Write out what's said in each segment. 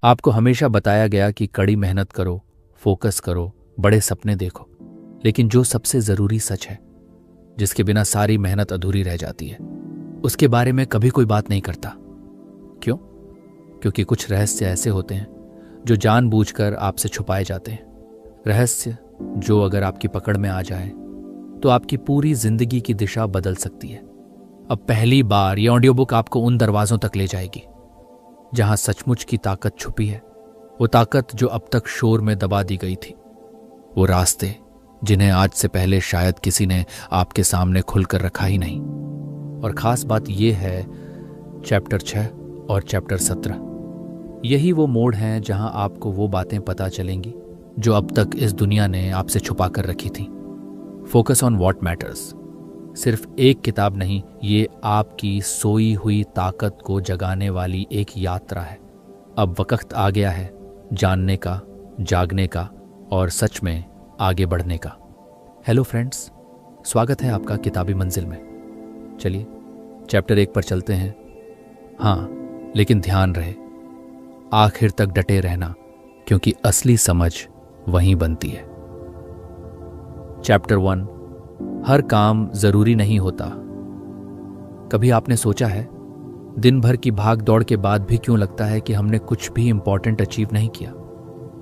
आपको हमेशा बताया गया कि कड़ी मेहनत करो, फोकस करो, बड़े सपने देखो। लेकिन जो सबसे जरूरी सच है, जिसके बिना सारी मेहनत अधूरी रह जाती है, उसके बारे में कभी कोई बात नहीं करता। क्यों? क्योंकि कुछ रहस्य ऐसे होते हैं जो जानबूझकर आपसे छुपाए जाते हैं। रहस्य जो अगर आपकी पकड़ में आ जाए तो आपकी पूरी जिंदगी की दिशा बदल सकती है। अब पहली बार ये ऑडियो बुक आपको उन दरवाजों तक ले जाएगी जहां सचमुच की ताकत छुपी है। वो ताकत जो अब तक शोर में दबा दी गई थी। वो रास्ते जिन्हें आज से पहले शायद किसी ने आपके सामने खुलकर रखा ही नहीं। और खास बात यह है, चैप्टर 6 और चैप्टर 17 यही वो मोड़ हैं जहां आपको वो बातें पता चलेंगी जो अब तक इस दुनिया ने आपसे छुपा कर रखी थी। फोकस ऑन व्हाट मैटर्स सिर्फ एक किताब नहीं, ये आपकी सोई हुई ताकत को जगाने वाली एक यात्रा है। अब वक्त आ गया है जानने का, जागने का और सच में आगे बढ़ने का। हेलो फ्रेंड्स, स्वागत है आपका किताबी मंजिल में। चलिए चैप्टर 1 पर चलते हैं। हाँ, लेकिन ध्यान रहे, आखिर तक डटे रहना, क्योंकि असली समझ वहीं बनती है। चैप्टर 1, हर काम जरूरी नहीं होता। कभी आपने सोचा है, दिन भर की भाग दौड़ के बाद भी क्यों लगता है कि हमने कुछ भी इंपॉर्टेंट अचीव नहीं किया?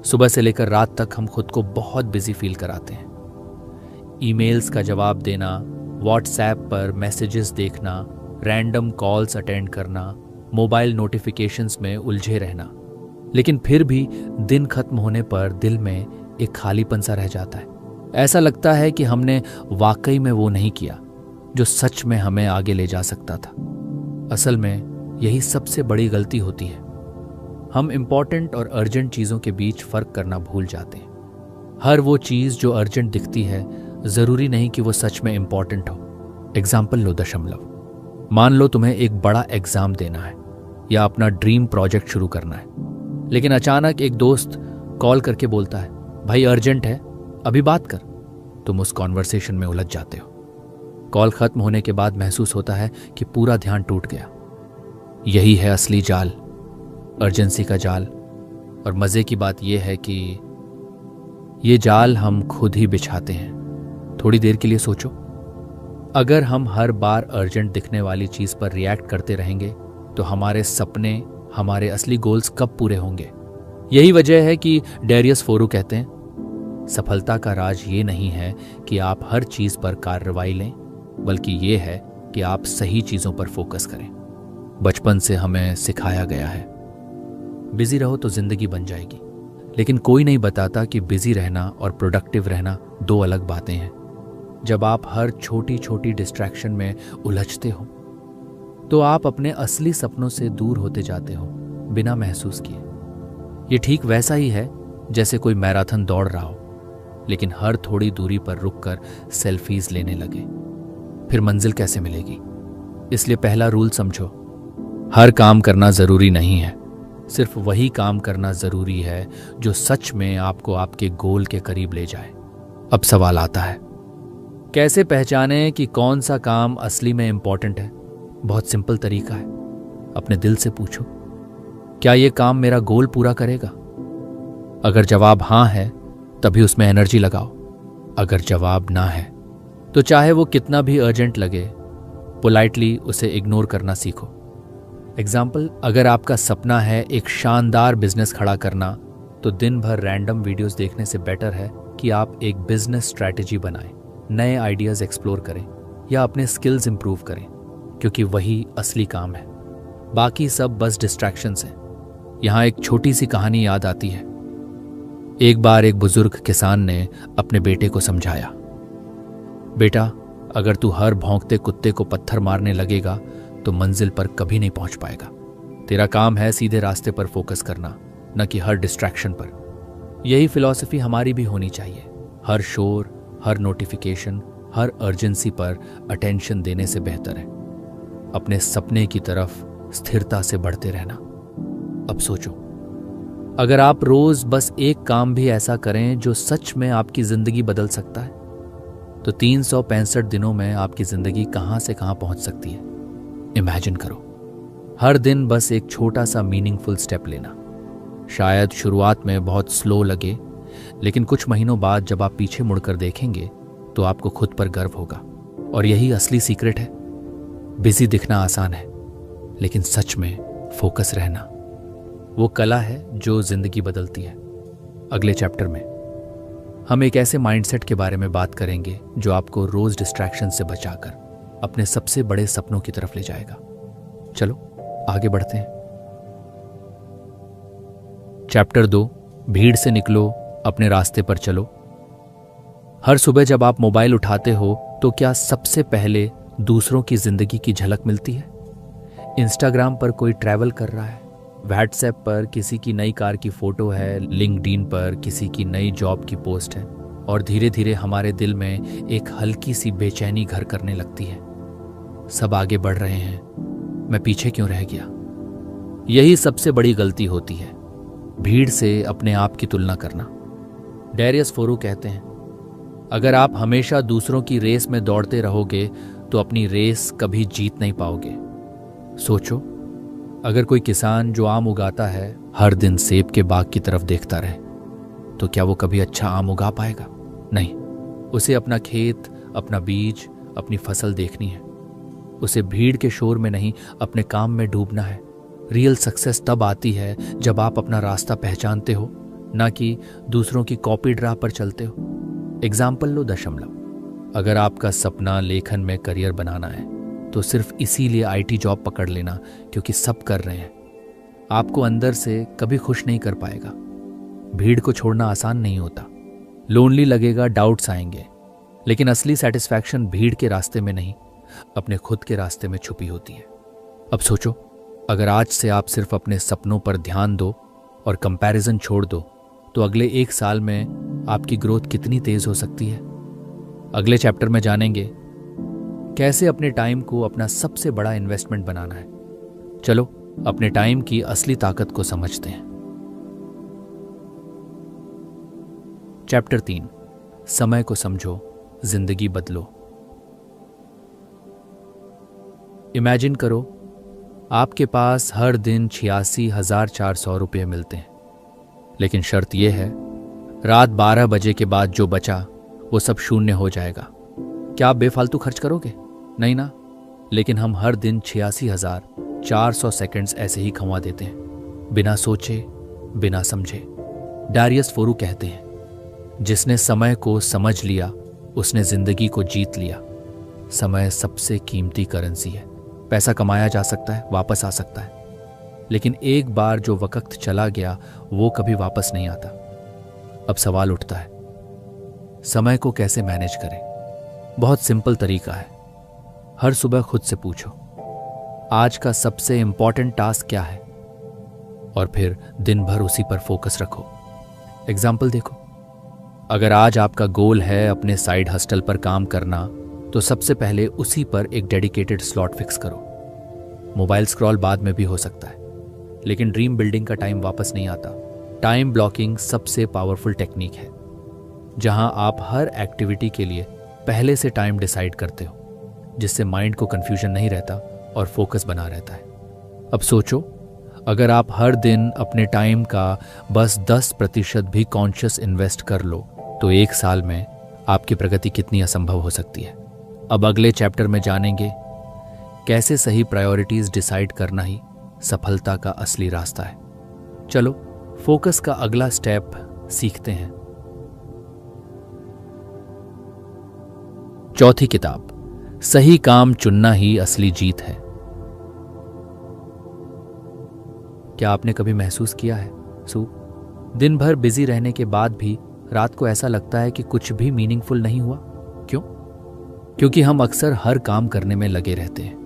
सुबह से लेकर रात तक हम खुद को बहुत बिजी फील कराते हैं। ईमेल्स का जवाब देना, व्हाट्सएप पर मैसेजेस देखना, रैंडम कॉल्स अटेंड करना, मोबाइल नोटिफिकेशंस में उलझे रहना। लेकिन फिर भी दिन खत्म होने पर दिल में एक खालीपन सा रह जाता है। ऐसा लगता है कि हमने वाकई में वो नहीं किया जो सच में हमें आगे ले जा सकता था। असल में यही सबसे बड़ी गलती होती है। हम इंपॉर्टेंट और अर्जेंट चीजों के बीच फर्क करना भूल जाते हैं। हर वो चीज जो अर्जेंट दिखती है जरूरी नहीं कि वो सच में इंपॉर्टेंट हो। एग्जाम्पल लो, दशमलव। मान लो तुम्हें एक बड़ा एग्जाम देना है या अपना ड्रीम प्रोजेक्ट शुरू करना है, लेकिन अचानक एक दोस्त कॉल करके बोलता है, भाई अर्जेंट है, अभी बात कर। तुम उस कॉन्वर्सेशन में उलझ जाते हो। कॉल खत्म होने के बाद महसूस होता है कि पूरा ध्यान टूट गया। यही है असली जाल, अर्जेंसी का जाल। और मजे की बात यह है कि ये जाल हम खुद ही बिछाते हैं। थोड़ी देर के लिए सोचो, अगर हम हर बार अर्जेंट दिखने वाली चीज पर रिएक्ट करते रहेंगे तो हमारे सपने, हमारे असली गोल्स कब पूरे होंगे? यही वजह है कि डेरियस फोरू कहते हैं, सफलता का राज ये नहीं है कि आप हर चीज पर कार्रवाई लें, बल्कि ये है कि आप सही चीजों पर फोकस करें। बचपन से हमें सिखाया गया है, बिजी रहो तो जिंदगी बन जाएगी। लेकिन कोई नहीं बताता कि बिजी रहना और प्रोडक्टिव रहना दो अलग बातें हैं। जब आप हर छोटी छोटी डिस्ट्रैक्शन में उलझते हो तो आप अपने असली सपनों से दूर होते जाते हो बिना महसूस किए। ये ठीक वैसा ही है जैसे कोई मैराथन दौड़ रहा हो, लेकिन हर थोड़ी दूरी पर रुककर सेल्फीज लेने लगे। फिर मंजिल कैसे मिलेगी? इसलिए पहला रूल समझो, हर काम करना जरूरी नहीं है। सिर्फ वही काम करना जरूरी है जो सच में आपको आपके गोल के करीब ले जाए। अब सवाल आता है, कैसे पहचाने कि कौन सा काम असली में इंपॉर्टेंट है? बहुत सिंपल तरीका है, अपने दिल से पूछो, क्या यह काम मेरा गोल पूरा करेगा? अगर जवाब हां है तभी उसमें एनर्जी लगाओ। अगर जवाब ना है तो चाहे वो कितना भी अर्जेंट लगे, पोलाइटली उसे इग्नोर करना सीखो। एग्जाम्पल, अगर आपका सपना है एक शानदार बिजनेस खड़ा करना, तो दिन भर रैंडम वीडियोस देखने से बेटर है कि आप एक बिजनेस स्ट्रैटेजी बनाएं, नए आइडियाज एक्सप्लोर करें या अपने स्किल्स इंप्रूव करें, क्योंकि वही असली काम है। बाकी सब बस डिस्ट्रैक्शंस हैं। यहां एक छोटी सी कहानी याद आती है। एक बार एक बुजुर्ग किसान ने अपने बेटे को समझाया, बेटा, अगर तू हर भौंकते कुत्ते को पत्थर मारने लगेगा तो मंजिल पर कभी नहीं पहुंच पाएगा। तेरा काम है सीधे रास्ते पर फोकस करना, न कि हर डिस्ट्रैक्शन पर। यही फिलॉसफी हमारी भी होनी चाहिए। हर शोर, हर नोटिफिकेशन, हर अर्जेंसी पर अटेंशन देने से बेहतर है अपने सपने की तरफ स्थिरता से बढ़ते रहना। अब सोचो, अगर आप रोज बस एक काम भी ऐसा करें जो सच में आपकी जिंदगी बदल सकता है, तो 365 दिनों में आपकी जिंदगी कहां से कहां पहुंच सकती है? इमेजिन करो, हर दिन बस एक छोटा सा मीनिंगफुल स्टेप लेना। शायद शुरुआत में बहुत स्लो लगे, लेकिन कुछ महीनों बाद जब आप पीछे मुड़कर देखेंगे तो आपको खुद पर गर्व होगा। और यही असली सीक्रेट है। बिजी दिखना आसान है, लेकिन सच में फोकस रहना वो कला है जो जिंदगी बदलती है। अगले चैप्टर में हम एक ऐसे माइंडसेट के बारे में बात करेंगे जो आपको रोज डिस्ट्रैक्शन से बचाकर अपने सबसे बड़े सपनों की तरफ ले जाएगा। चलो आगे बढ़ते हैं। चैप्टर 2, भीड़ से निकलो, अपने रास्ते पर चलो। हर सुबह जब आप मोबाइल उठाते हो तो क्या सबसे पहले दूसरों की जिंदगी की झलक मिलती है? इंस्टाग्राम पर कोई ट्रैवल कर रहा है, व्हाट्सएप पर किसी की नई कार की फोटो है, लिंक्डइन पर किसी की नई जॉब की पोस्ट है, और धीरे धीरे हमारे दिल में एक हल्की सी बेचैनी घर करने लगती है। सब आगे बढ़ रहे हैं, मैं पीछे क्यों रह गया? यही सबसे बड़ी गलती होती है, भीड़ से अपने आप की तुलना करना। डैरियस फोरू कहते हैं, अगर आप हमेशा दूसरों की रेस में दौड़ते रहोगे तो अपनी रेस कभी जीत नहीं पाओगे। सोचो, अगर कोई किसान जो आम उगाता है हर दिन सेब के बाग की तरफ देखता रहे तो क्या वो कभी अच्छा आम उगा पाएगा? नहीं। उसे अपना खेत, अपना बीज, अपनी फसल देखनी है। उसे भीड़ के शोर में नहीं, अपने काम में डूबना है। रियल सक्सेस तब आती है जब आप अपना रास्ता पहचानते हो, ना कि दूसरों की कॉपी ड्रा पर चलते हो। एग्जाम्पल लो दशमलव। अगर आपका सपना लेखन में करियर बनाना है तो सिर्फ इसीलिए आईटी जॉब पकड़ लेना क्योंकि सब कर रहे हैं, आपको अंदर से कभी खुश नहीं कर पाएगा। भीड़ को छोड़ना आसान नहीं होता, लोनली लगेगा, डाउट्स आएंगे, लेकिन असली सेटिस्फैक्शन भीड़ के रास्ते में नहीं, अपने खुद के रास्ते में छुपी होती है। अब सोचो, अगर आज से आप सिर्फ अपने सपनों पर ध्यान दो और कंपैरिजन छोड़ दो तो अगले 1 साल में आपकी ग्रोथ कितनी तेज हो सकती है। अगले चैप्टर में जानेंगे कैसे अपने टाइम को अपना सबसे बड़ा इन्वेस्टमेंट बनाना है। चलो अपने टाइम की असली ताकत को समझते हैं। चैप्टर 3, समय को समझो, जिंदगी बदलो। इमेजिन करो आपके पास हर दिन 86,400 रुपये मिलते हैं, लेकिन शर्त यह है रात 12 बजे के बाद जो बचा वो सब शून्य हो जाएगा। क्या आप बेफालतू खर्च करोगे? नहीं ना। लेकिन हम हर दिन 86,400 सेकंड्स ऐसे ही खंवा देते हैं, बिना सोचे, बिना समझे। डैरियस फोरू कहते हैं, जिसने समय को समझ लिया उसने जिंदगी को जीत लिया। समय सबसे कीमती करेंसी है। पैसा कमाया जा सकता है, वापस आ सकता है, लेकिन एक बार जो वक्त चला गया वो कभी वापस नहीं आता। अब सवाल उठता है, समय को कैसे मैनेज करें? बहुत सिंपल तरीका है। हर सुबह खुद से पूछो, आज का सबसे इंपॉर्टेंट टास्क क्या है, और फिर दिन भर उसी पर फोकस रखो। एग्जाम्पल देखो, अगर आज आपका गोल है अपने साइड हस्टल पर काम करना तो सबसे पहले उसी पर एक डेडिकेटेड स्लॉट फिक्स करो। मोबाइल स्क्रॉल बाद में भी हो सकता है, लेकिन ड्रीम बिल्डिंग का टाइम वापस नहीं आता। टाइम ब्लॉकिंग सबसे पावरफुल टेक्निक है, जहां आप हर एक्टिविटी के लिए पहले से टाइम डिसाइड करते हो, जिससे माइंड को कंफ्यूजन नहीं रहता और फोकस बना रहता है। अब सोचो, अगर आप हर दिन अपने टाइम का बस 10% भी कॉन्शियस इन्वेस्ट कर लो तो 1 साल में आपकी प्रगति कितनी असंभव हो सकती है। अब अगले चैप्टर में जानेंगे कैसे सही प्रायोरिटीज डिसाइड करना ही सफलता का असली रास्ता है। चलो फोकस का अगला स्टेप सीखते हैं। चौथी किताब, सही काम चुनना ही असली जीत है। क्या आपने कभी महसूस किया है दिन भर बिजी रहने के बाद भी रात को ऐसा लगता है कि कुछ भी मीनिंगफुल नहीं हुआ? क्यों? क्योंकि हम अक्सर हर काम करने में लगे रहते हैं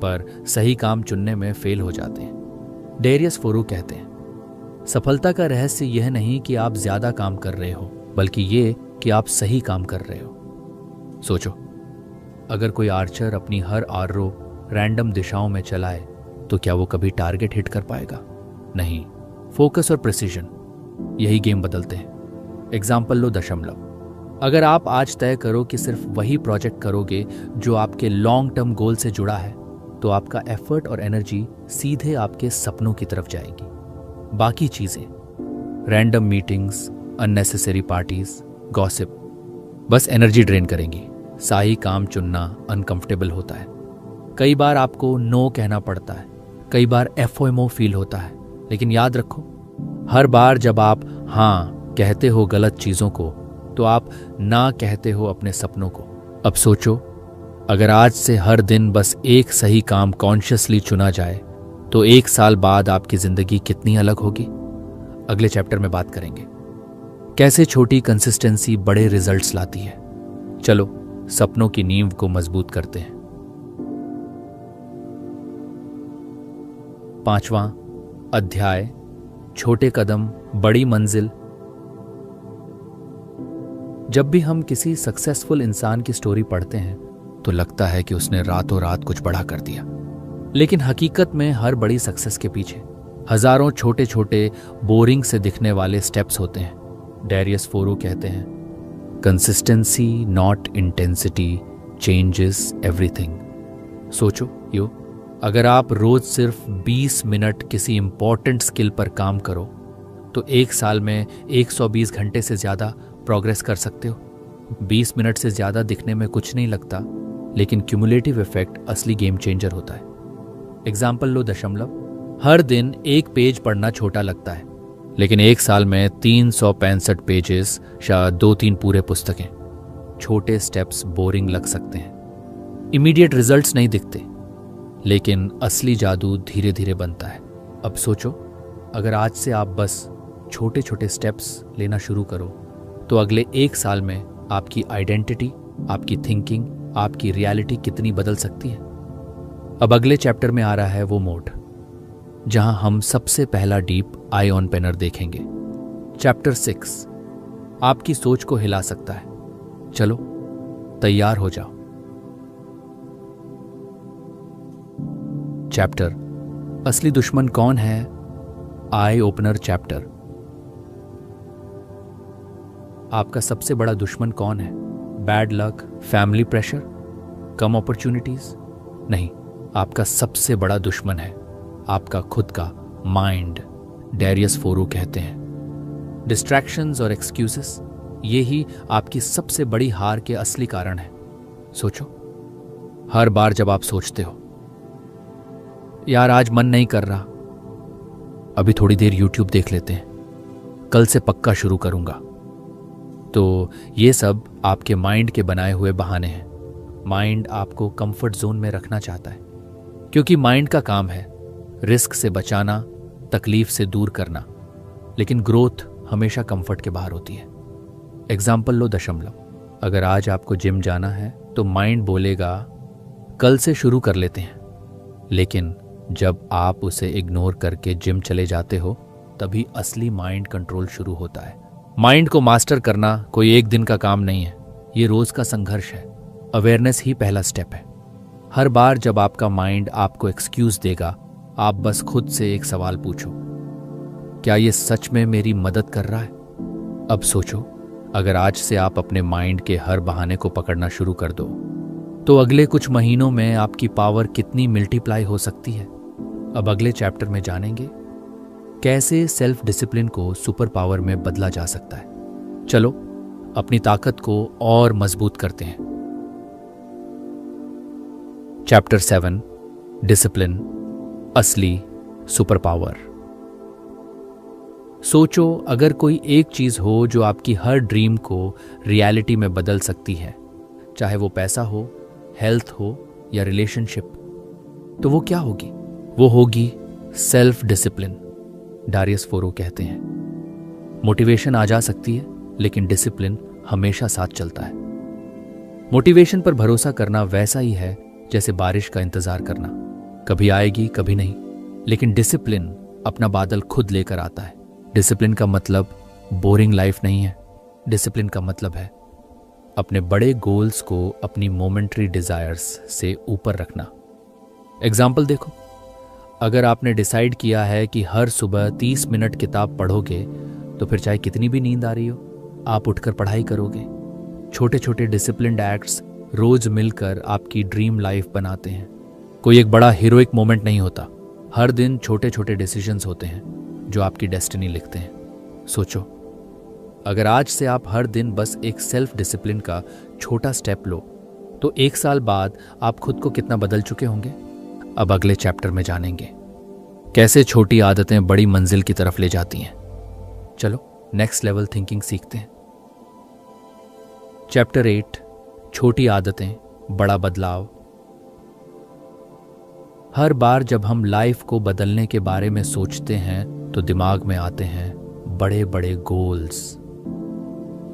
पर सही काम चुनने में फेल हो जाते हैं। डैरियस फोरू कहते हैं, सफलता का रहस्य यह नहीं कि आप ज्यादा काम कर रहे हो, बल्कि ये कि आप सही काम कर रहे हो। सोचो, अगर कोई आर्चर अपनी हर आर्रो रैंडम दिशाओं में चलाए तो क्या वो कभी टारगेट हिट कर पाएगा? नहीं। फोकस और प्रिसीजन यही गेम बदलते हैं। एग्जाम्पल लो दशमलव। अगर आप आज तय करो कि सिर्फ वही प्रोजेक्ट करोगे जो आपके लॉन्ग टर्म गोल से जुड़ा है, तो आपका एफर्ट और एनर्जी सीधे आपके सपनों की तरफ जाएगी। बाकी चीजें random meetings, unnecessary parties, gossip बस एनर्जी ड्रेन करेंगी। सही काम चुनना अनकंफर्टेबल होता है। कई बार आपको नो कहना पड़ता है, कई बार एफओएमओ फील होता है, लेकिन याद रखो, हर बार जब आप हाँ कहते हो गलत चीजों को, तो आप ना कहते हो अपने सपनों को। अब सोचो, अगर आज से हर दिन बस एक सही काम कॉन्शियसली चुना जाए तो 1 साल बाद आपकी जिंदगी कितनी अलग होगी। अगले चैप्टर में बात करेंगे कैसे छोटी कंसिस्टेंसी बड़े रिजल्ट्स लाती है। चलो सपनों की नींव को मजबूत करते हैं। 5वां अध्याय, छोटे कदम बड़ी मंजिल। जब भी हम किसी सक्सेसफुल इंसान की स्टोरी पढ़ते हैं तो लगता है कि उसने रातों रात कुछ बड़ा कर दिया, लेकिन हकीकत में हर बड़ी सक्सेस के पीछे हजारों छोटे छोटे बोरिंग से दिखने वाले स्टेप्स होते हैं। डैरियस फोरो कहते हैं, consistency not intensity changes everything. सोचो यो, अगर आप रोज सिर्फ 20 मिनट किसी इंपॉर्टेंट स्किल पर काम करो तो 1 साल में 120 घंटे से ज्यादा प्रोग्रेस कर सकते हो। 20 मिनट से ज्यादा दिखने में कुछ नहीं लगता, लेकिन क्यूमुलेटिव इफेक्ट असली गेम चेंजर होता है। एग्जाम्पल लो दशमलव। हर दिन एक पेज पढ़ना छोटा लगता है, लेकिन 1 साल में 365 पेजेस, शायद 2-3 पूरे पुस्तकें। छोटे स्टेप्स बोरिंग लग सकते हैं, इमीडिएट रिजल्ट्स नहीं दिखते, लेकिन असली जादू धीरे धीरे बनता है। अब सोचो, अगर आज से आप बस छोटे छोटे स्टेप्स लेना शुरू करो तो अगले 1 साल में आपकी आइडेंटिटी, आपकी थिंकिंग, आपकी रियलिटी कितनी बदल सकती है। अब अगले चैप्टर में आ रहा है वो मोड जहां हम सबसे पहला डीप आई ऑन पेनर देखेंगे। चैप्टर 6 आपकी सोच को हिला सकता है। चलो तैयार हो जाओ। चैप्टर असली दुश्मन कौन है, आई ओपनर चैप्टर। आपका सबसे बड़ा दुश्मन कौन है? बैड लक, फैमिली प्रेशर, कम अपॉर्चुनिटीज? नहीं, आपका सबसे बड़ा दुश्मन है आपका खुद का माइंड। डैरियस फोरो कहते हैं, डिस्ट्रैक्शंस और एक्सक्यूजेस यही आपकी सबसे बड़ी हार के असली कारण है। सोचो, हर बार जब आप सोचते हो यार आज मन नहीं कर रहा, अभी थोड़ी देर यूट्यूब देख लेते हैं, कल से पक्का शुरू करूंगा, तो ये सब आपके माइंड के बनाए हुए बहाने हैं। माइंड आपको कंफर्ट जोन में रखना चाहता है, क्योंकि माइंड का काम है रिस्क से बचाना, तकलीफ से दूर करना, लेकिन ग्रोथ हमेशा कंफर्ट के बाहर होती है। एग्जाम्पल लो दशमलव। अगर आज आपको जिम जाना है तो माइंड बोलेगा कल से शुरू कर लेते हैं, लेकिन जब आप उसे इग्नोर करके जिम चले जाते हो तभी असली माइंड कंट्रोल शुरू होता है। माइंड को मास्टर करना कोई एक दिन का काम नहीं है, ये रोज का संघर्ष है। अवेयरनेस ही पहला स्टेप है। हर बार जब आपका माइंड आपको एक्सक्यूज देगा, आप बस खुद से एक सवाल पूछो, क्या ये सच में मेरी मदद कर रहा है? अब सोचो, अगर आज से आप अपने माइंड के हर बहाने को पकड़ना शुरू कर दो तो अगले कुछ महीनों में आपकी पावर कितनी मल्टीप्लाई हो सकती है। अब अगले चैप्टर में जानेंगे कैसे सेल्फ डिसिप्लिन को सुपर पावर में बदला जा सकता है। चलो अपनी ताकत को और मजबूत करते हैं। चैप्टर 7 डिसिप्लिन, असली सुपर पावर। सोचो, अगर कोई एक चीज हो जो आपकी हर ड्रीम को रियलिटी में बदल सकती है, चाहे वो पैसा हो, हेल्थ हो या रिलेशनशिप, तो वो क्या होगी? वो होगी सेल्फ डिसिप्लिन। डैरियस फोरो कहते हैं, मोटिवेशन आ जा सकती है लेकिन डिसिप्लिन हमेशा साथ चलता है। मोटिवेशन पर भरोसा करना वैसा ही है जैसे बारिश का इंतजार करना, कभी आएगी कभी नहीं, लेकिन डिसिप्लिन अपना बादल खुद लेकर आता है। डिसिप्लिन का मतलब बोरिंग लाइफ नहीं है, डिसिप्लिन का मतलब है अपने बड़े गोल्स को अपनी मोमेंटरी डिजायर्स से ऊपर रखना। एग्जाम्पल देखो, अगर आपने डिसाइड किया है कि हर सुबह 30 मिनट किताब पढ़ोगे, तो फिर चाहे कितनी भी नींद आ रही हो आप उठकर पढ़ाई करोगे। छोटे छोटे डिसिप्लिन्ड एक्ट्स रोज मिलकर आपकी ड्रीम लाइफ बनाते हैं। कोई एक बड़ा हीरोइक मोमेंट नहीं होता, हर दिन छोटे छोटे डिसीजंस होते हैं जो आपकी डेस्टिनी लिखते हैं। सोचो, अगर आज से आप हर दिन बस एक सेल्फ डिसिप्लिन का छोटा स्टेप लो तो 1 साल बाद आप खुद को कितना बदल चुके होंगे। अब अगले चैप्टर में जानेंगे कैसे छोटी आदतें बड़ी मंजिल की तरफ ले जाती हैं। चलो नेक्स्ट लेवल थिंकिंग सीखते हैं। चैप्टर 8, छोटी आदतें बड़ा बदलाव। हर बार जब हम लाइफ को बदलने के बारे में सोचते हैं तो दिमाग में आते हैं बड़े बड़े गोल्स।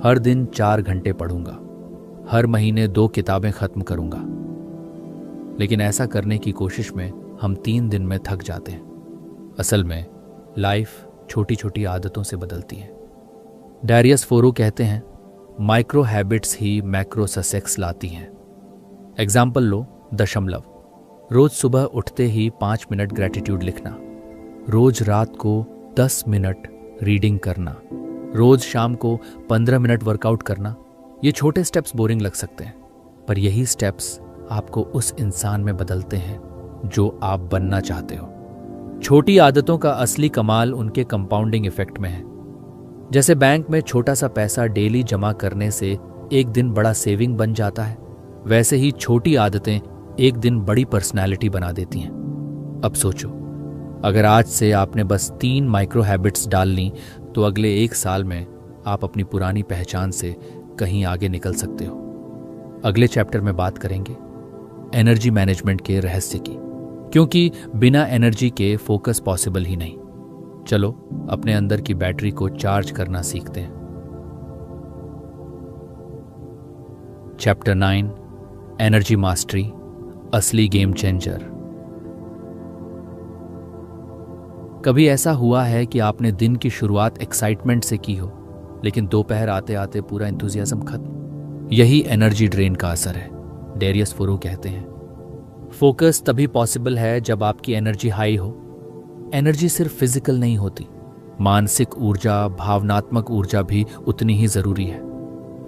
हर दिन 4 घंटे पढ़ूंगा, हर महीने 2 किताबें खत्म करूंगा। लेकिन ऐसा करने की कोशिश में हम 3 दिन में थक जाते हैं। असल में लाइफ छोटी छोटी आदतों से बदलती है। डैरियस फोरो कहते हैं माइक्रो हैबिट्स ही मैक्रो सक्सेस लाती हैं। एग्जाम्पल लो, दशमलव। रोज सुबह उठते ही 5 मिनट ग्रेटिट्यूड लिखना, रोज रात को 10 मिनट रीडिंग करना, रोज शाम को 15 मिनट वर्कआउट करना। ये छोटे स्टेप्स बोरिंग लग सकते हैं, पर यही स्टेप्स आपको उस इंसान में बदलते हैं जो आप बनना चाहते हो। छोटी आदतों का असली कमाल उनके कंपाउंडिंग इफेक्ट में है। जैसे बैंक में छोटा सा पैसा डेली जमा करने से एक दिन बड़ा सेविंग बन जाता है, वैसे ही छोटी आदतें एक दिन बड़ी पर्सनैलिटी बना देती हैं। अब सोचो, अगर आज से आपने बस 3 माइक्रो हैबिट्स डाल ली तो अगले 1 साल में आप अपनी पुरानी पहचान से कहीं आगे निकल सकते हो। अगले चैप्टर में बात करेंगे एनर्जी मैनेजमेंट के रहस्य की, क्योंकि बिना एनर्जी के फोकस पॉसिबल ही नहीं। चलो अपने अंदर की बैटरी को चार्ज करना सीखते हैं। चैप्टर 9, एनर्जी मास्टरी, असली गेम चेंजर। कभी ऐसा हुआ है कि आपने दिन की शुरुआत एक्साइटमेंट से की हो, लेकिन दोपहर आते आते पूरा एंथुजियाज्म खत्म? यही एनर्जी ड्रेन का असर है। डैरियस फोरो कहते हैं फोकस तभी पॉसिबल है जब आपकी एनर्जी हाई हो। एनर्जी सिर्फ फिजिकल नहीं होती, मानसिक ऊर्जा, भावनात्मक ऊर्जा भी उतनी ही जरूरी है।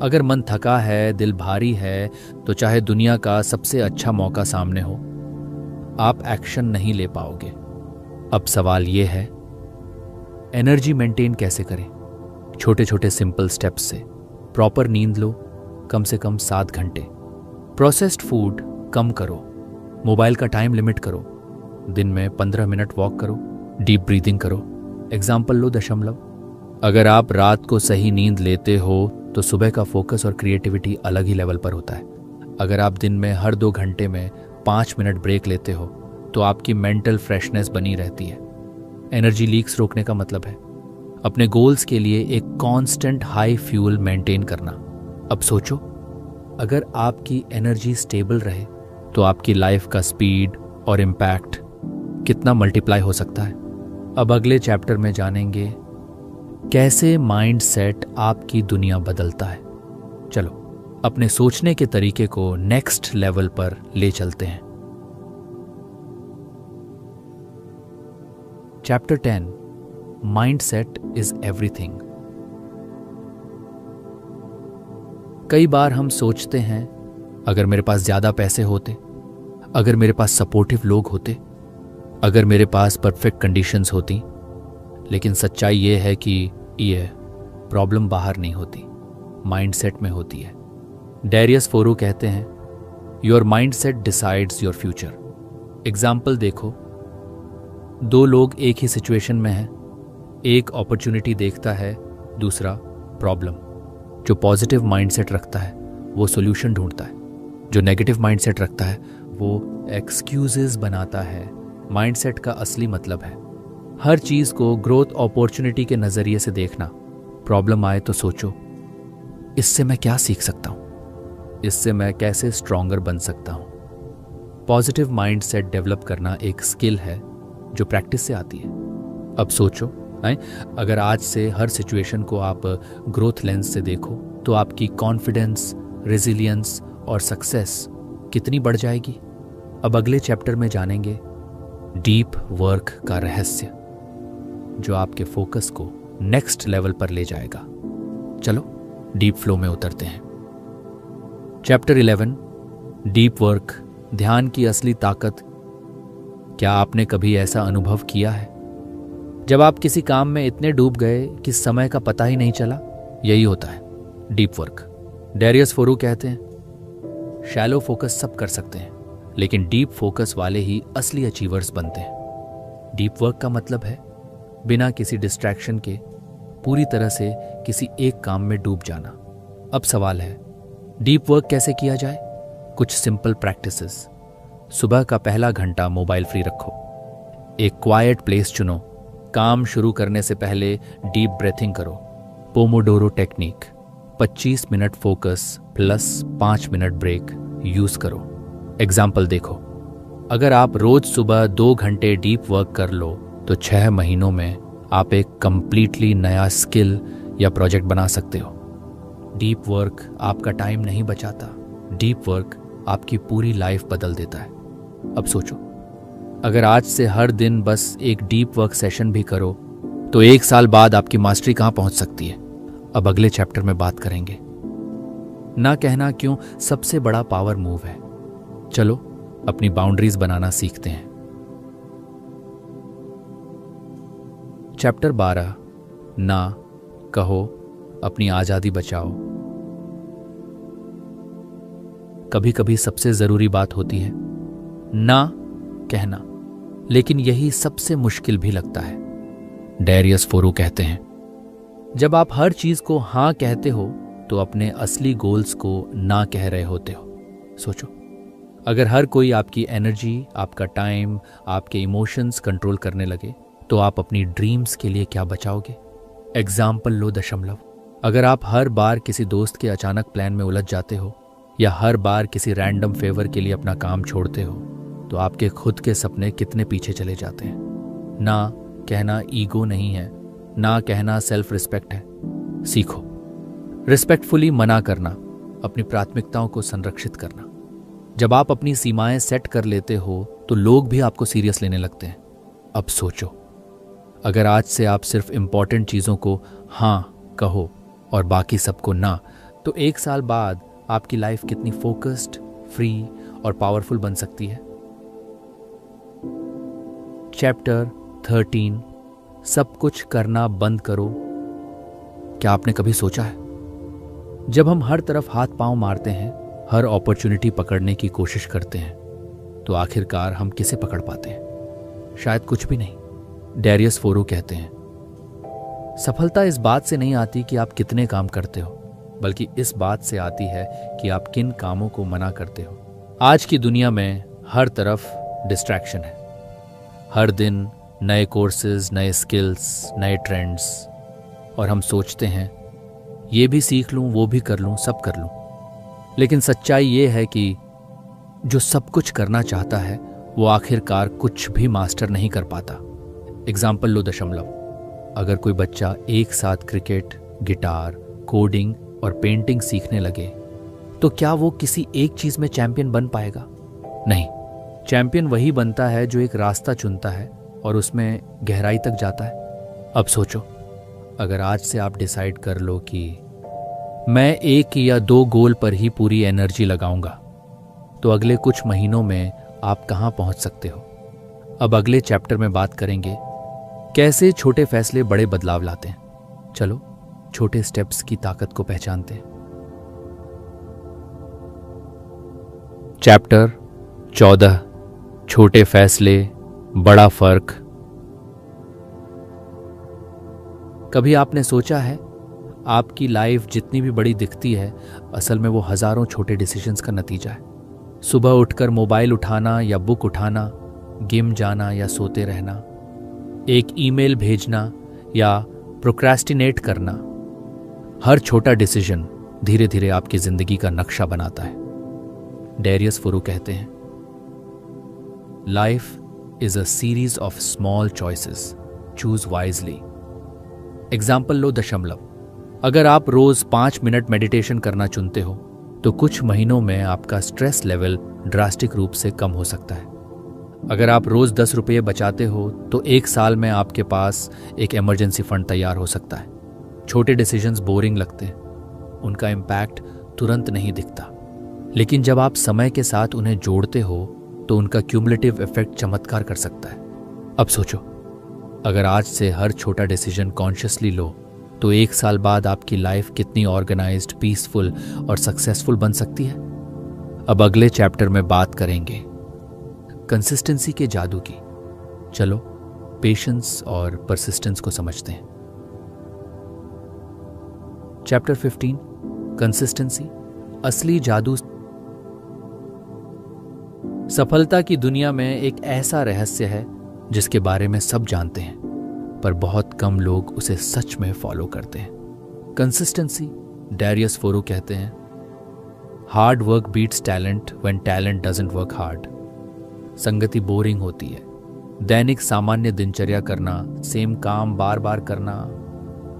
अगर मन थका है, दिल भारी है, तो चाहे दुनिया का सबसे अच्छा मौका सामने हो, आप एक्शन नहीं ले पाओगे। अब सवाल यह है, एनर्जी मेंटेन कैसे करें? छोटे छोटे सिंपल स्टेप्स से। प्रॉपर नींद लो, कम से कम 7 घंटे। प्रोसेस्ड फूड कम करो, मोबाइल का टाइम लिमिट करो, दिन में 15 मिनट वॉक करो, डीप ब्रीदिंग करो। एग्जाम्पल लो, दशमलव। अगर आप रात को सही नींद लेते हो तो सुबह का फोकस और क्रिएटिविटी अलग ही लेवल पर होता है। अगर आप दिन में हर 2 घंटे में 5 मिनट ब्रेक लेते हो तो आपकी मेंटल फ्रेशनेस बनी रहती है। एनर्जी लीक्स रोकने का मतलब है अपने गोल्स के लिए एक कांस्टेंट हाई फ्यूल मेंटेन करना। अब सोचो, अगर आपकी एनर्जी स्टेबल रहे तो आपकी लाइफ का स्पीड और इम्पैक्ट कितना मल्टीप्लाई हो सकता है। अब अगले चैप्टर में जानेंगे कैसे माइंड सेट आपकी दुनिया बदलता है। चलो अपने सोचने के तरीके को नेक्स्ट लेवल पर ले चलते हैं। Chapter 10, mind set is everything. कई बार हम सोचते हैं अगर मेरे पास ज्यादा पैसे होते, अगर मेरे पास सपोर्टिव लोग होते, अगर मेरे पास परफेक्ट कंडीशंस होती। लेकिन सच्चाई यह है कि यह प्रॉब्लम बाहर नहीं होती, माइंडसेट में होती है। डैरियस फोरो कहते हैं your mindset decides your future. Example देखो, 2 लोग एक ही सिचुएशन में हैं, एक अपॉर्चुनिटी देखता है, दूसरा प्रॉब्लम। जो पॉजिटिव माइंडसेट रखता है वो सॉल्यूशन ढूंढता है, जो नेगेटिव माइंडसेट रखता है वो एक्सक्यूजेस बनाता है। माइंडसेट का असली मतलब है हर चीज को ग्रोथ अपॉर्चुनिटी के नजरिए से देखना। प्रॉब्लम आए तो सोचो, इससे मैं क्या सीख सकता हूं, इससे मैं कैसे स्ट्रॉन्गर बन सकता हूं। पॉजिटिव माइंडसेट डेवलप करना एक स्किल है जो प्रैक्टिस से आती है। अब सोचो, अगर आज से हर सिचुएशन को आप ग्रोथ लेंस से देखो तो आपकी कॉन्फिडेंस, रेजिलियंस और सक्सेस कितनी बढ़ जाएगी। अब अगले चैप्टर में जानेंगे डीप वर्क का रहस्य, जो आपके फोकस को नेक्स्ट लेवल पर ले जाएगा। चलो डीप फ्लो में उतरते हैं। चैप्टर 11, डीप वर्क, ध्यान की असली ताकत। क्या आपने कभी ऐसा अनुभव किया है जब आप किसी काम में इतने डूब गए कि समय का पता ही नहीं चला, यही होता है डीप वर्क। डेरियस फोरू कहते हैं, शैलो फोकस सब कर सकते हैं, लेकिन डीप फोकस वाले ही असली अचीवर्स बनते हैं। डीप वर्क का मतलब है बिना किसी डिस्ट्रैक्शन के पूरी तरह से किसी एक काम में डूब जाना। अब सवाल है, डीप वर्क कैसे किया जाए? कुछ सिंपल प्रैक्टिसेस। सुबह का पहला घंटा मोबाइल फ्री रखो। एक क्वाइट प्लेस चुनो। काम शुरू करने से पहले डीप ब्रेथिंग करो। Pomodoro technique, 25 minute focus plus 5 minute break use करो। एग्जाम्पल देखो, अगर आप रोज सुबह 2 घंटे डीप वर्क कर लो तो 6 महीनों में आप एक कंप्लीटली नया स्किल या प्रोजेक्ट बना सकते हो। डीप वर्क आपका टाइम नहीं बचाता, डीप वर्क आपकी पूरी लाइफ बदल देता है। अब सोचो, अगर आज से हर दिन बस एक डीप वर्क सेशन भी करो तो 1 साल बाद आपकी मास्टरी कहाँ पहुंच सकती है? अब अगले चैप्टर में बात करेंगे। ना कहना क्यों सबसे बड़ा पावर मूव है। चलो अपनी बाउंड्रीज बनाना सीखते हैं। चैप्टर 12, ना कहो, अपनी आजादी बचाओ। कभी कभी सबसे जरूरी बात होती है ना कहना, लेकिन यही सबसे मुश्किल भी लगता है। डेरियस फोरू कहते हैं, जब आप हर चीज को हां कहते हो तो अपने असली गोल्स को ना कह रहे होते हो। सोचो, अगर हर कोई आपकी एनर्जी, आपका टाइम, आपके इमोशंस कंट्रोल करने लगे तो आप अपनी ड्रीम्स के लिए क्या बचाओगे? एग्जाम्पल लो दशमलव। अगर आप हर बार किसी दोस्त के अचानक प्लान में उलझ जाते हो या हर बार किसी रैंडम फेवर के लिए अपना काम छोड़ते हो तो आपके खुद के सपने कितने पीछे चले जाते हैं। ना कहना ईगो नहीं है, ना कहना सेल्फ रिस्पेक्ट है। सीखो रिस्पेक्टफुली मना करना, अपनी प्राथमिकताओं को संरक्षित करना। जब आप अपनी सीमाएं सेट कर लेते हो तो लोग भी आपको सीरियस लेने लगते हैं। अब सोचो, अगर आज से आप सिर्फ इंपॉर्टेंट चीजों को हां कहो और बाकी सबको ना, तो 1 साल बाद आपकी लाइफ कितनी फोकस्ड, फ्री और पावरफुल बन सकती है। चैप्टर 13, सब कुछ करना बंद करो। क्या आपने कभी सोचा है, जब हम हर तरफ हाथ पांव मारते हैं, हर अपॉर्चुनिटी पकड़ने की कोशिश करते हैं, तो आखिरकार हम किसे पकड़ पाते हैं? शायद कुछ भी नहीं। डेरियस फोरू कहते हैं, सफलता इस बात से नहीं आती कि आप कितने काम करते हो, बल्कि इस बात से आती है कि आप किन कामों को मना करते हो। आज की दुनिया में हर तरफ डिस्ट्रैक्शन है। हर दिन नए कोर्सेज, नए स्किल्स, नए ट्रेंड्स, और हम सोचते हैं ये भी सीख लूं, वो भी कर लूं, सब कर लूं। लेकिन सच्चाई ये है कि जो सब कुछ करना चाहता है वो आखिरकार कुछ भी मास्टर नहीं कर पाता। एग्जाम्पल लो दशमलव। अगर कोई बच्चा एक साथ क्रिकेट, गिटार, कोडिंग और पेंटिंग सीखने लगे तो क्या वो किसी एक चीज में चैंपियन बन पाएगा? नहीं। चैंपियन वही बनता है जो एक रास्ता चुनता है और उसमें गहराई तक जाता है। अब सोचो, अगर आज से आप डिसाइड कर लो कि मैं 1 या 2 गोल पर ही पूरी एनर्जी लगाऊंगा, तो अगले कुछ महीनों में आप कहां पहुंच सकते हो। अब अगले चैप्टर में बात करेंगे कैसे छोटे फैसले बड़े बदलाव लाते हैं। चलो छोटे स्टेप्स की ताकत को पहचानते हैं। चैप्टर 14, छोटे फैसले, बड़ा फर्क। कभी आपने सोचा है आपकी लाइफ जितनी भी बड़ी दिखती है, असल में वो हजारों छोटे डिसीजंस का नतीजा है। सुबह उठकर मोबाइल उठाना या बुक उठाना, जिम जाना या सोते रहना, एक ईमेल भेजना या प्रोक्रेस्टिनेट करना, हर छोटा डिसीजन धीरे धीरे आपकी जिंदगी का नक्शा बनाता है। डेरियस फोरू कहते हैं, life is a series of small choices, choose wisely. Example लो दशमलव। अगर आप रोज 5 मिनट मेडिटेशन करना चुनते हो तो कुछ महीनों में आपका स्ट्रेस लेवल ड्रास्टिक रूप से कम हो सकता है। अगर आप रोज 10 रुपये बचाते हो तो 1 साल में आपके पास एक इमरजेंसी फंड तैयार हो सकता है। छोटे डिसीजंस बोरिंग लगते हैं, उनका इम्पैक्ट तुरंत नहीं दिखता, लेकिन जब आप समय के साथ उन्हें जोड़ते हो तो उनका क्यूमुलेटिव इफेक्ट चमत्कार कर सकता है। अब सोचो, अगर आज से हर छोटा डिसीजन कॉन्शियसली लो तो 1 साल बाद आपकी लाइफ कितनी ऑर्गेनाइज्ड, पीसफुल और सक्सेसफुल बन सकती है। अब अगले चैप्टर में बात करेंगे कंसिस्टेंसी के जादू की। चलो पेशेंस और परसिस्टेंस को समझते हैं। चैप्टर 15 कंसिस्टेंसी, असली जादू। सफलता की दुनिया में एक ऐसा रहस्य है जिसके बारे में सब जानते हैं, पर बहुत कम लोग उसे सच में फॉलो करते हैं। कंसिस्टेंसी, डैरियस फोरो कहते हैं, hard work beats talent when talent doesn't work hard. संगति बोरिंग होती है। दैनिक सामान्य दिनचर्या करना, सेम काम बार बार करना,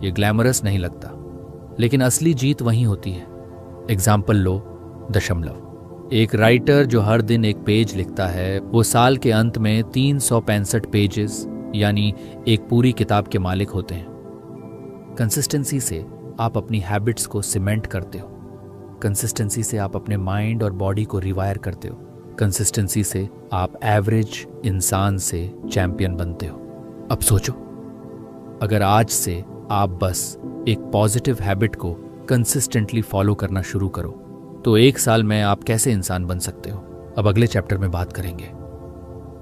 ये ग्लैमरस नहीं लगता, लेकिन असली जीत वहीं होती है। एग्जाम्पल लो, दशमलव। एक राइटर जो हर दिन एक पेज लिखता है, वो साल के अंत में 365 पेजेस यानी एक पूरी किताब के मालिक होते हैं। कंसिस्टेंसी से आप अपनी हैबिट्स को सीमेंट करते हो। कंसिस्टेंसी से आप अपने माइंड और बॉडी को रिवायर करते हो। कंसिस्टेंसी से आप एवरेज इंसान से चैंपियन बनते हो। अब सोचो, अगर आज से आप बस एक पॉजिटिव हैबिट को कंसिस्टेंटली फॉलो करना शुरू करो तो 1 साल में आप कैसे इंसान बन सकते हो। अब अगले चैप्टर में बात करेंगे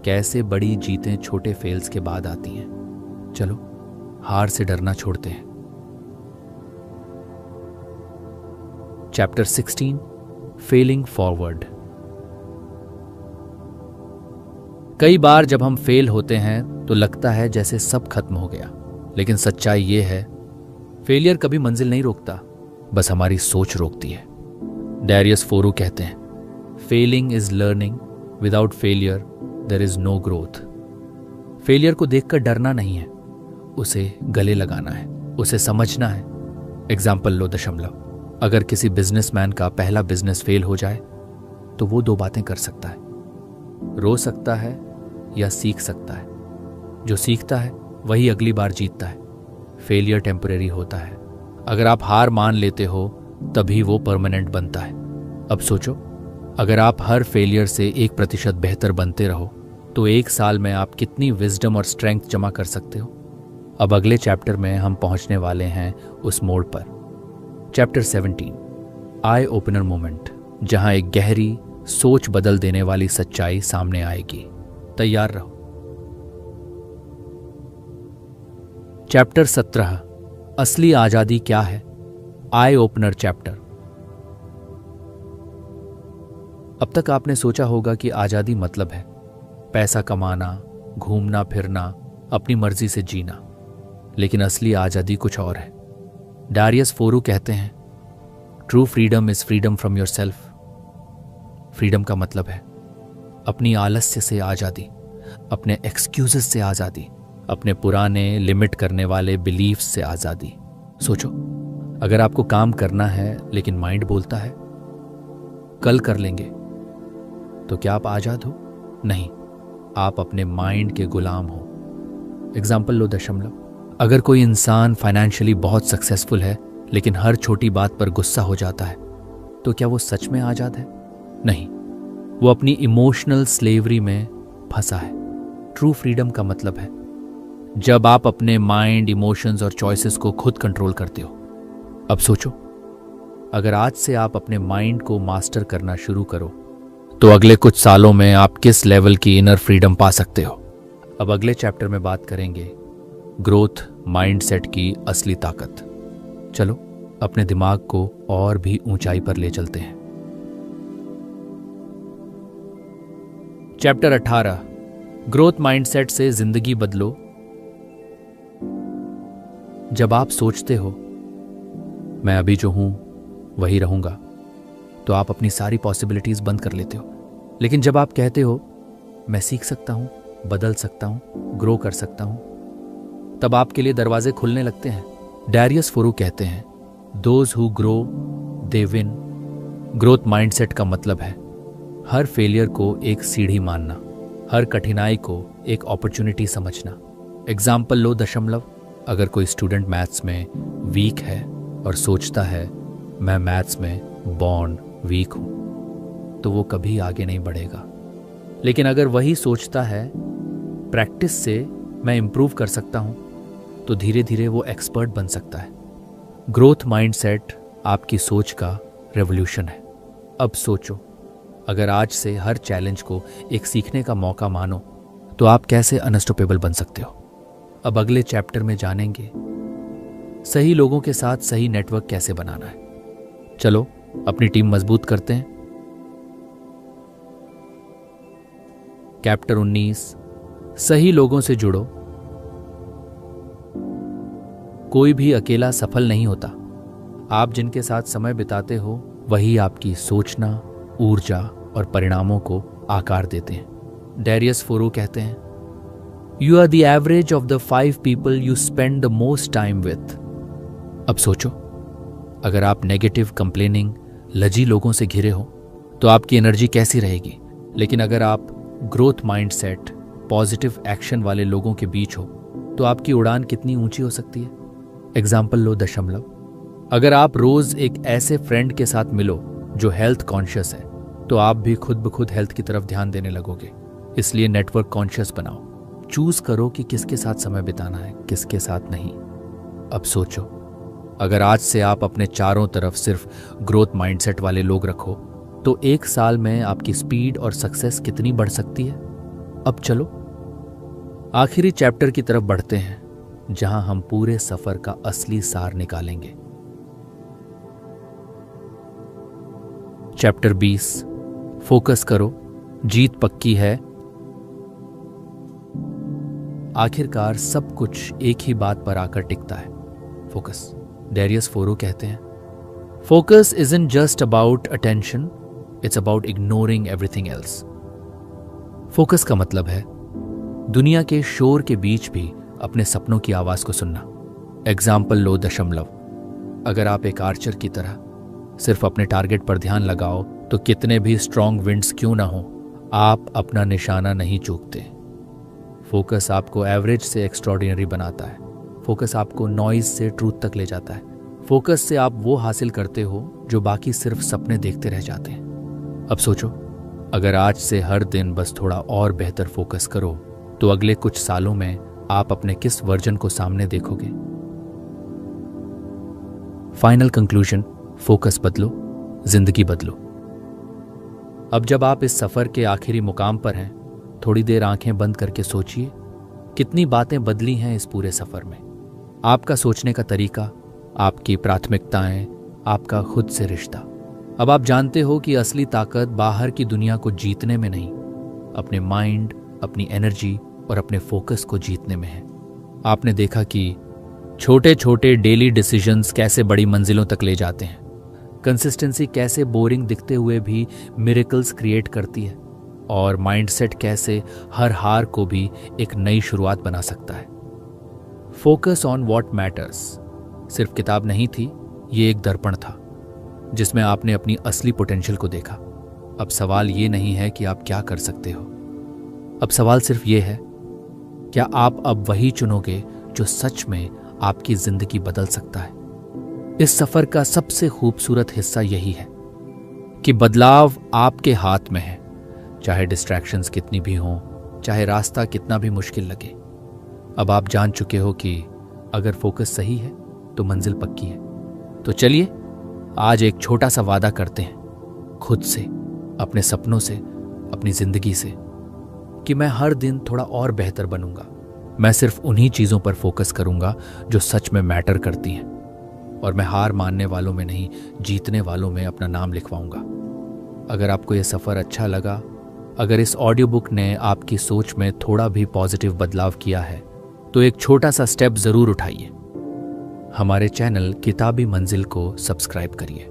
कैसे बड़ी जीतें छोटे फेल्स के बाद आती हैं। चलो हार से डरना छोड़ते हैं। Chapter 16 failing forward. कई बार जब हम फेल होते हैं तो लगता है जैसे सब खत्म हो गया, लेकिन सच्चाई ये है फेलियर कभी मंजिल नहीं रोकता, बस हमारी सोच रोकती है। डैरियस फोरो कहते हैं, failing is learning, without failure there is no growth. Failure को देखकर डरना नहीं है, उसे गले लगाना है, उसे समझना है। एग्जाम्पल लो, दशमलव। अगर किसी बिजनेसमैन का पहला बिजनेस फेल हो जाए तो वो 2 बातें कर सकता है, रो सकता है या सीख सकता है। जो सीखता है वही अगली बार जीतता है। फेलियर टेम्परेरी होता है। अगर आप हार मान लेते हो तभी वो परमानेंट बनता है। अब सोचो, अगर आप हर फेलियर से 1% बेहतर बनते रहो तो 1 साल में आप कितनी विजडम और स्ट्रेंथ जमा कर सकते हो। अब अगले चैप्टर में हम पहुंचने वाले हैं उस मोड़ पर। चैप्टर 17 आई ओपनर मोमेंट, जहां एक गहरी सोच बदल देने वाली सच्चाई सामने आएगी। तैयार रहो। चैप्टर 17 असली आजादी क्या है, आई ओपनर चैप्टर। अब तक आपने सोचा होगा कि आजादी मतलब है पैसा कमाना, घूमना फिरना, अपनी मर्जी से जीना, लेकिन असली आजादी कुछ और है। डैरियस फोरो कहते हैं, true freedom is freedom from your self. Freedom का मतलब है अपनी आलस्य से आजादी, अपने एक्सक्यूजेस से आजादी, अपने पुराने लिमिट करने वाले बिलीफ्स से आजादी। सोचो, अगर आपको काम करना है लेकिन माइंड बोलता है कल कर लेंगे, तो क्या आप आजाद हो? नहीं, आप अपने माइंड के गुलाम हो। एग्जाम्पल लो, दशमलव। अगर कोई इंसान फाइनेंशियली बहुत सक्सेसफुल है लेकिन हर छोटी बात पर गुस्सा हो जाता है, तो क्या वो सच में आजाद है? नहीं, वो अपनी इमोशनल स्लेवरी में फंसा है। ट्रू फ्रीडम का मतलब है जब आप अपने माइंड, इमोशंस और चॉइसेस को खुद कंट्रोल करते हो। अब सोचो, अगर आज से आप अपने माइंड को मास्टर करना शुरू करो तो अगले कुछ सालों में आप किस लेवल की इनर फ्रीडम पा सकते हो। अब अगले चैप्टर में बात करेंगे ग्रोथ माइंडसेट की असली ताकत। चलो अपने दिमाग को और भी ऊंचाई पर ले चलते हैं। चैप्टर 18 ग्रोथ माइंडसेट से जिंदगी बदलो। जब आप सोचते हो मैं अभी जो हूं वही रहूंगा, तो आप अपनी सारी पॉसिबिलिटीज बंद कर लेते हो। लेकिन जब आप कहते हो मैं सीख सकता हूं, बदल सकता हूं, ग्रो कर सकता हूं, तब आपके लिए दरवाजे खुलने लगते हैं। डैरियस फोरो कहते हैं, those who grow they win. Growth mindset का मतलब है हर फेलियर को एक सीढ़ी मानना, हर कठिनाई को एक अपॉर्चुनिटी समझना। एग्जाम्पल लो, दशमलव। अगर कोई स्टूडेंट मैथ्स में वीक है और सोचता है मैं मैथ्स में बॉर्न वीक हूं, तो वो कभी आगे नहीं बढ़ेगा। लेकिन अगर वही सोचता है प्रैक्टिस से मैं इम्प्रूव कर सकता हूं, तो धीरे धीरे वो एक्सपर्ट बन सकता है। ग्रोथ माइंडसेट आपकी सोच का रेवोल्यूशन है। अब सोचो, अगर आज से हर चैलेंज को एक सीखने का मौका मानो, तो आप कैसे अनस्टॉपेबल बन सकते हो। अब अगले चैप्टर में जानेंगे सही लोगों के साथ सही नेटवर्क कैसे बनाना है। चलो अपनी टीम मजबूत करते हैं। चैप्टर 19, सही लोगों से जुड़ो। कोई भी अकेला सफल नहीं होता। आप जिनके साथ समय बिताते हो वही आपकी सोचना, ऊर्जा और परिणामों को आकार देते हैं। डेरियस फोरो कहते हैं, you are the average of the 5 people you spend the most time with. अब सोचो, अगर आप नेगेटिव, कंप्लेनिंग, लजी लोगों से घिरे हो तो आपकी एनर्जी कैसी रहेगी। लेकिन अगर आप ग्रोथ माइंडसेट, पॉजिटिव एक्शन वाले लोगों के बीच हो तो आपकी उड़ान कितनी ऊंची हो सकती है। एग्जाम्पल लो दशमलव। अगर आप रोज एक ऐसे फ्रेंड के साथ मिलो जो हेल्थ कॉन्शियस है, तो आप भी खुद ब खुद हेल्थ की तरफ ध्यान देने लगोगे। इसलिए नेटवर्क कॉन्शियस बनाओ। चूज करो कि किसके साथ समय बिताना है, किसके साथ नहीं। अब सोचो, अगर आज से आप अपने चारों तरफ सिर्फ ग्रोथ माइंडसेट वाले लोग रखो, तो 1 साल में आपकी स्पीड और सक्सेस कितनी बढ़ सकती है। अब चलो आखिरी चैप्टर की तरफ बढ़ते हैं, जहां हम पूरे सफर का असली सार निकालेंगे। चैप्टर 20, फोकस करो, जीत पक्की है। आखिरकार सब कुछ एक ही बात पर आकर टिकता है, फोकस। डेरियस फोरो कहते हैं, focus isn't just about attention, it's about ignoring everything else. Focus का मतलब है दुनिया के शोर के बीच भी अपने सपनों की आवाज को सुनना। एग्जाम्पल लो दशमलव। अगर आप एक आर्चर की तरह सिर्फ अपने टारगेट पर ध्यान लगाओ, तो कितने भी स्ट्रॉन्ग विंड्स क्यों ना हो, आप अपना निशाना नहीं चूकते। फोकस आपको एवरेज से एक्स्ट्रॉर्डिनरी बनाता है। फोकस आपको नॉइज से ट्रूथ तक ले जाता है। फोकस से आप वो हासिल करते हो जो बाकी सिर्फ सपने देखते रह जाते हैं। अब सोचो, अगर आज से हर दिन बस थोड़ा और बेहतर फोकस करो, तो अगले कुछ सालों में आप अपने किस वर्जन को सामने देखोगे। फाइनल कंक्लूजन, फोकस बदलो, जिंदगी बदलो। अब जब आप इस सफर के आखिरी मुकाम पर हैं, थोड़ी देर आंखें बंद करके सोचिए कितनी बातें बदली हैं इस पूरे सफर में। आपका सोचने का तरीका, आपकी प्राथमिकताएं, आपका खुद से रिश्ता। अब आप जानते हो कि असली ताकत बाहर की दुनिया को जीतने में नहीं, अपने माइंड, अपनी एनर्जी और अपने फोकस को जीतने में है। आपने देखा कि छोटे छोटे डेली डिसीजंस कैसे बड़ी मंजिलों तक ले जाते हैं। कंसिस्टेंसी कैसे बोरिंग दिखते हुए भी मिरेकल्स क्रिएट करती है, और माइंडसेट कैसे हर हार को भी एक नई शुरुआत बना सकता है। फोकस ऑन व्हाट मैटर्स सिर्फ किताब नहीं थी, ये एक दर्पण था जिसमें आपने अपनी असली पोटेंशियल को देखा। अब सवाल ये नहीं है कि आप क्या कर सकते हो, अब सवाल सिर्फ ये है, क्या आप अब वही चुनोगे जो सच में आपकी जिंदगी बदल सकता है। इस सफर का सबसे खूबसूरत हिस्सा यही है कि बदलाव आपके हाथ में है, चाहे डिस्ट्रैक्शंस कितनी भी हों, चाहे रास्ता कितना भी मुश्किल लगे। अब आप जान चुके हो कि अगर फोकस सही है तो मंजिल पक्की है। तो चलिए आज एक छोटा सा वादा करते हैं खुद से, अपने सपनों से, अपनी जिंदगी से, कि मैं हर दिन थोड़ा और बेहतर बनूंगा। मैं सिर्फ उन्हीं चीजों पर फोकस करूंगा जो सच में मैटर करती हैं, और मैं हार मानने वालों में नहीं, जीतने वालों में अपना नाम लिखवाऊंगा। अगर आपको यह सफर अच्छा लगा, अगर इस ऑडियो बुक ने आपकी सोच में थोड़ा भी पॉजिटिव बदलाव किया है, तो एक छोटा सा स्टेप जरूर उठाइए। हमारे चैनल किताबी मंजिल को सब्सक्राइब करिए।